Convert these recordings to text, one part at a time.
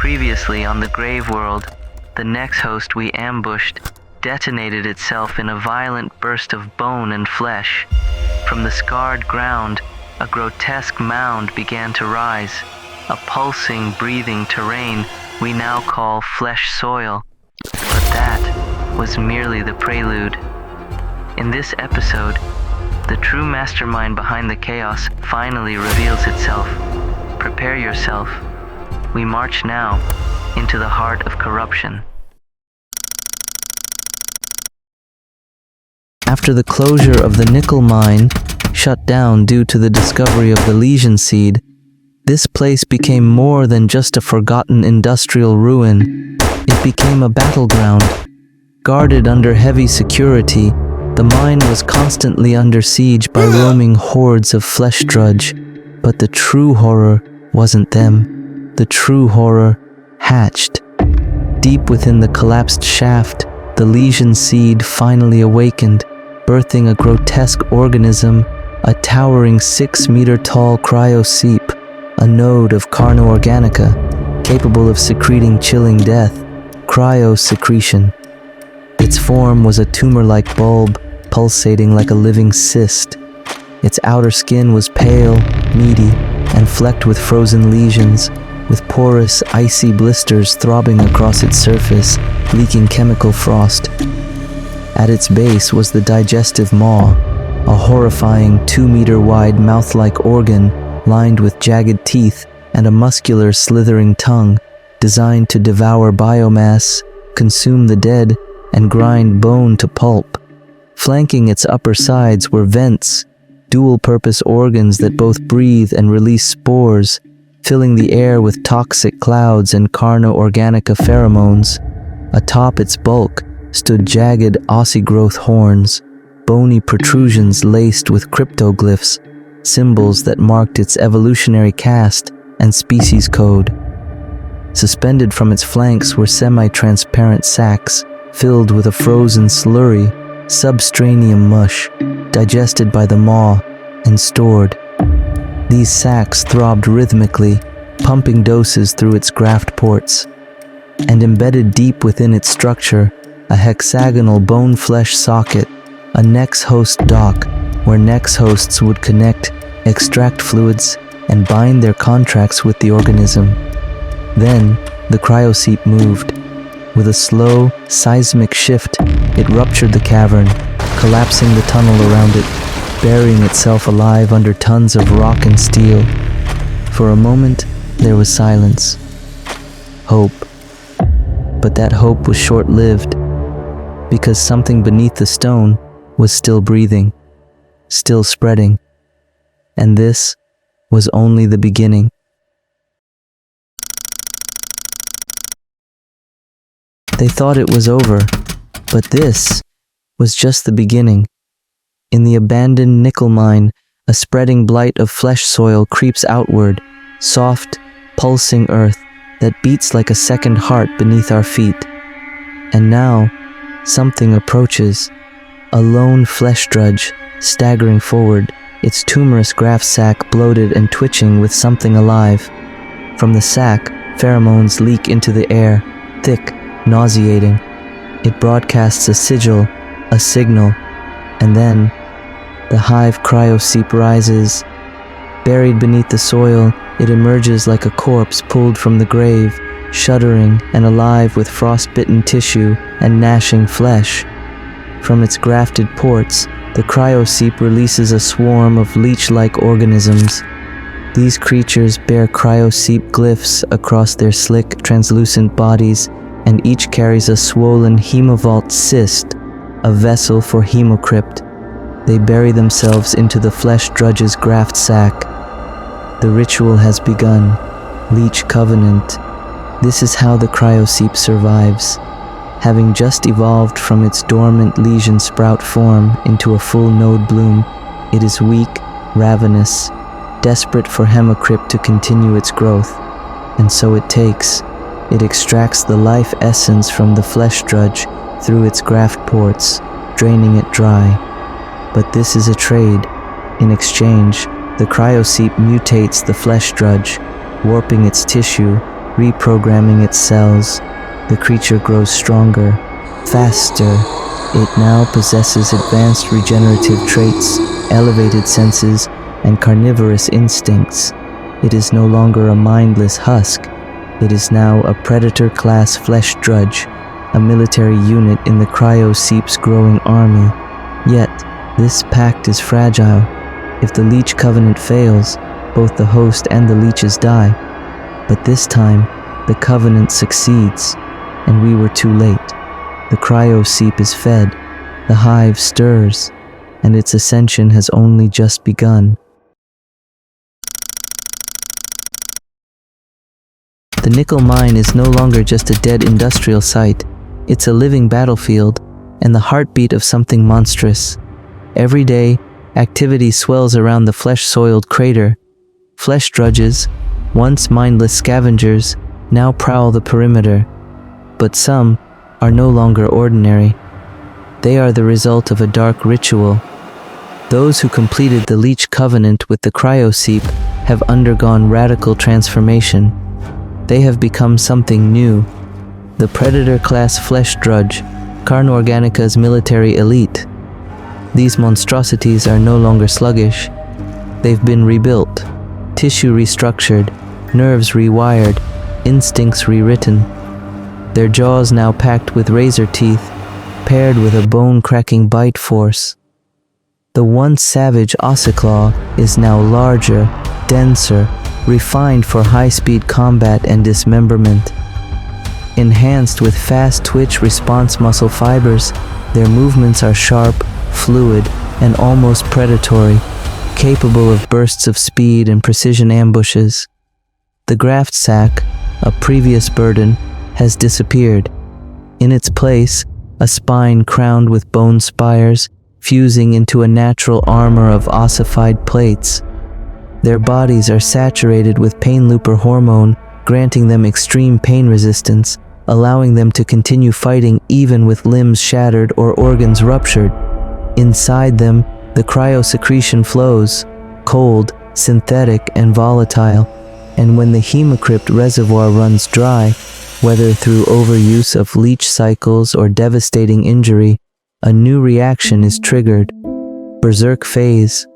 Previously on the Grave World, the next host we ambushed detonated itself in a violent burst of bone and flesh. From the scarred ground, a grotesque mound began to rise, a pulsing, breathing terrain we now call flesh soil. But that was merely the prelude. In this episode, the true mastermind behind the chaos finally reveals itself. Prepare yourself. We march now into the heart of corruption. After the closure of the nickel mine, shut down due to the discovery of the lesion seed, this place became more than just a forgotten industrial ruin. It became a battleground. Guarded under heavy security, the mine was constantly under siege by roaming hordes of flesh drudge. But the true horror wasn't them. The true horror hatched. Deep within the collapsed shaft, the lesion seed finally awakened, birthing a grotesque organism, a towering 6-meter-tall cryoseep, a node of carno organica, capable of secreting chilling death, cryosecretion. Its form was a tumor-like bulb, pulsating like a living cyst. Its outer skin was pale, meaty, and flecked with frozen lesions, with porous, icy blisters throbbing across its surface, leaking chemical frost. At its base was the digestive maw, a horrifying 2-meter-wide mouth-like organ lined with jagged teeth and a muscular, slithering tongue designed to devour biomass, consume the dead, and grind bone to pulp. Flanking its upper sides were vents, dual-purpose organs that both breathe and release spores, filling the air with toxic clouds and carno organica pheromones. Atop its bulk stood jagged ossigrowth horns, bony protrusions laced with cryptoglyphs, symbols that marked its evolutionary caste and species code. Suspended from its flanks were semi-transparent sacs filled with a frozen slurry, substranium mush, digested by the maw and stored. These sacs throbbed rhythmically, pumping doses through its graft ports. And embedded deep within its structure, a hexagonal bone-flesh socket, a next host dock, where next hosts would connect, extract fluids, and bind their contracts with the organism. Then, the cryoseep moved. With a slow, seismic shift, it ruptured the cavern, collapsing the tunnel around it, burying itself alive under tons of rock and steel. For a moment, there was silence. Hope. But that hope was short-lived, because something beneath the stone was still breathing, still spreading. And this was only the beginning. They thought it was over, but this was just the beginning. In the abandoned nickel mine, a spreading blight of flesh soil creeps outward, soft, pulsing earth that beats like a second heart beneath our feet. And now, something approaches, a lone flesh drudge, staggering forward, its tumorous graft sac bloated and twitching with something alive. From the sac, pheromones leak into the air, thick, nauseating. It broadcasts a sigil, a signal, and then the hive cryoseep rises. Buried beneath the soil, it emerges like a corpse pulled from the grave, shuddering and alive with frost-bitten tissue and gnashing flesh. From its grafted ports, the cryoseep releases a swarm of leech-like organisms. These creatures bear cryoseep glyphs across their slick, translucent bodies, and each carries a swollen hemovault cyst, a vessel for hemocrypt. They bury themselves into the flesh drudge's graft sac. The ritual has begun. Leech Covenant. This is how the cryoseep survives. Having just evolved from its dormant lesion sprout form into a full node bloom, it is weak, ravenous, desperate for hemocrypt to continue its growth. And so it takes. It extracts the life essence from the flesh drudge through its graft ports, draining it dry. But this is a trade. In exchange, the cryoseep mutates the flesh drudge, warping its tissue, reprogramming its cells. The creature grows stronger, faster. It now possesses advanced regenerative traits, elevated senses, and carnivorous instincts. It is no longer a mindless husk. It is now a predator-class flesh drudge, a military unit in the cryo-seep's growing army. Yet, this pact is fragile. If the Leech Covenant fails, both the host and the leeches die. But this time, the Covenant succeeds, and we were too late. The cryo-seep is fed, the hive stirs, and its ascension has only just begun. The nickel mine is no longer just a dead industrial site. It's a living battlefield, and the heartbeat of something monstrous. Every day, activity swells around the flesh-soiled crater. Flesh drudges, once mindless scavengers, now prowl the perimeter. But some are no longer ordinary. They are the result of a dark ritual. Those who completed the Leech Covenant with the cryo-seep have undergone radical transformation. They have become something new. The Predator-class flesh drudge, Carne Organica's military elite. These monstrosities are no longer sluggish. They've been rebuilt, tissue restructured, nerves rewired, instincts rewritten. Their jaws now packed with razor teeth, paired with a bone-cracking bite force. The once savage ossiclaw is now larger, denser, refined for high-speed combat and dismemberment. Enhanced with fast twitch response muscle fibers, their movements are sharp, fluid, and almost predatory, capable of bursts of speed and precision ambushes. The graft sac, a previous burden, has disappeared. In its place, a spine crowned with bone spires, fusing into a natural armor of ossified plates. Their bodies are saturated with pain looper hormone, granting them extreme pain resistance, allowing them to continue fighting even with limbs shattered or organs ruptured. Inside them, the cryosecretion flows, cold, synthetic, and volatile, and when the hemocrypt reservoir runs dry, whether through overuse of leech cycles or devastating injury, a new reaction is triggered. Berserk phase.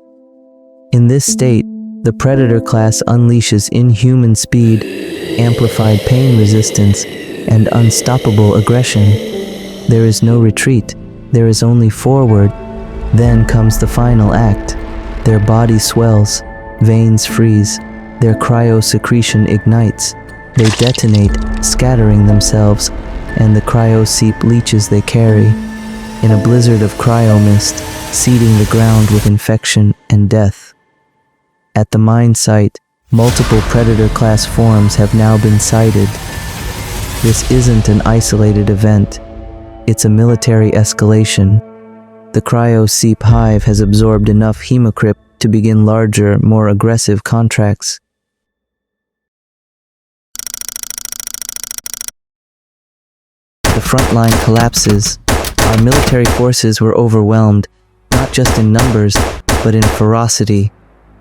In this state, the Predator class unleashes inhuman speed, amplified pain resistance, and unstoppable aggression. There is no retreat, there is only forward. Then comes the final act. Their body swells, veins freeze, their cryosecretion ignites. They detonate, scattering themselves, and the cryo-seep leeches they carry, in a blizzard of cryo-mist, seeding the ground with infection and death. At the mine site, multiple Predator-class forms have now been sighted. This isn't an isolated event. It's a military escalation. The cryo-seep hive has absorbed enough hemocrypt to begin larger, more aggressive contracts. The front line collapses. Our military forces were overwhelmed, not just in numbers, but in ferocity.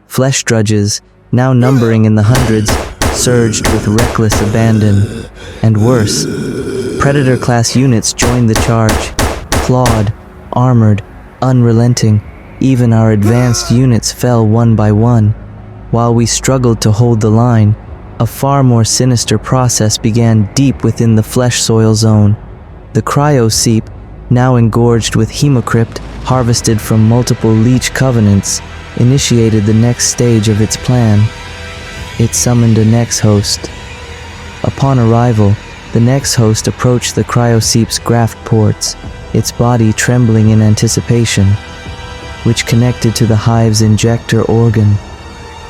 Flesh drudges, now numbering in the hundreds, surged with reckless abandon. And worse, Predator-class units joined the charge, clawed, armored, unrelenting. Even our advanced units fell one by one. While we struggled to hold the line, a far more sinister process began deep within the flesh soil zone. The cryo-seep, now engorged with hemocrypt harvested from multiple Leech Covenants, initiated the next stage of its plan. It summoned a next host. Upon arrival, the next host approached the cryo-seep's graft ports, its body trembling in anticipation, which connected to the hive's injector organ.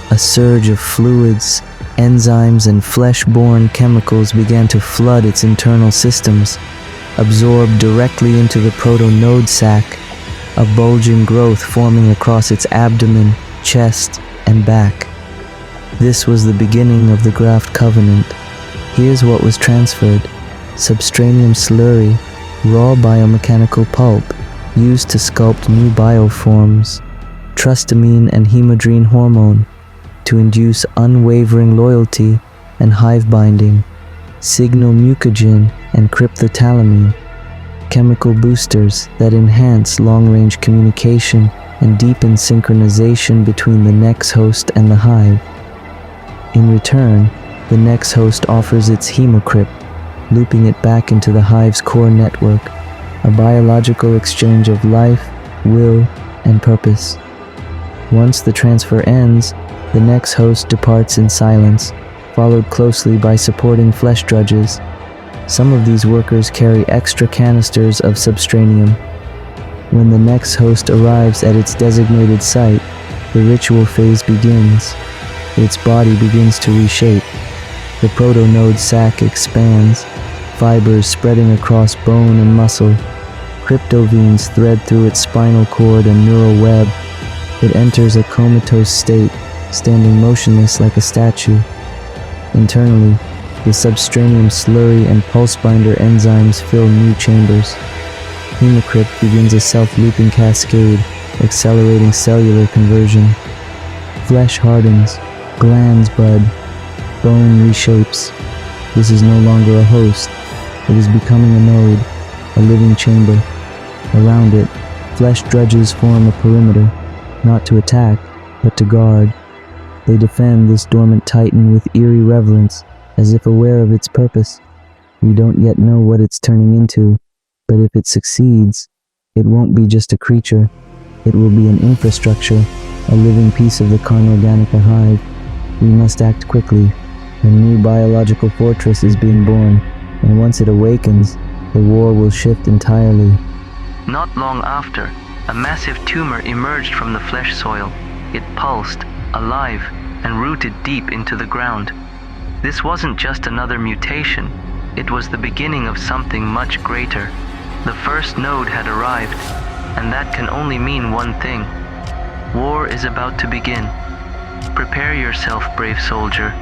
A surge of fluids, enzymes, and flesh-borne chemicals began to flood its internal systems, absorbed directly into the proto-node sac, a bulging growth forming across its abdomen, chest, and back. This was the beginning of the Graft Covenant. Here's what was transferred: substranium slurry, raw biomechanical pulp, used to sculpt new bioforms, trustamine and hemodrine hormone, to induce unwavering loyalty and hive binding. signomucogen and cryptothalamine, chemical boosters that enhance long-range communication and deepen synchronization between the Nex host and the hive. In return, the Nex host offers its hemocrypt, looping it back into the hive's core network, a biological exchange of life, will, and purpose. Once the transfer ends, the Nex host departs in silence, followed closely by supporting flesh drudges. Some of these workers carry extra canisters of substranium. When the Nex host arrives at its designated site, the ritual phase begins. Its body begins to reshape. The protonode sac expands, fibers spreading across bone and muscle. Cryptoveins thread through its spinal cord and neural web. It enters a comatose state, standing motionless like a statue. Internally, the substranium slurry and pulse binder enzymes fill new chambers. Hemocrypt begins a self-looping cascade, accelerating cellular conversion. Flesh hardens, glands bud, bone reshapes. This is no longer a host. It is becoming a node, a living chamber. Around it, flesh drudges form a perimeter, not to attack, but to guard. They defend this dormant titan with eerie reverence, as if aware of its purpose. We don't yet know what it's turning into, but if it succeeds, it won't be just a creature. It will be an infrastructure, a living piece of the Carnorganica hive. We must act quickly. A new biological fortress is being born, and once it awakens, the war will shift entirely. Not long after, a massive tumor emerged from the flesh soil. It pulsed, alive, and rooted deep into the ground. This wasn't just another mutation, it was the beginning of something much greater. The first node had arrived, and that can only mean one thing. War is about to begin. Prepare yourself, brave soldier.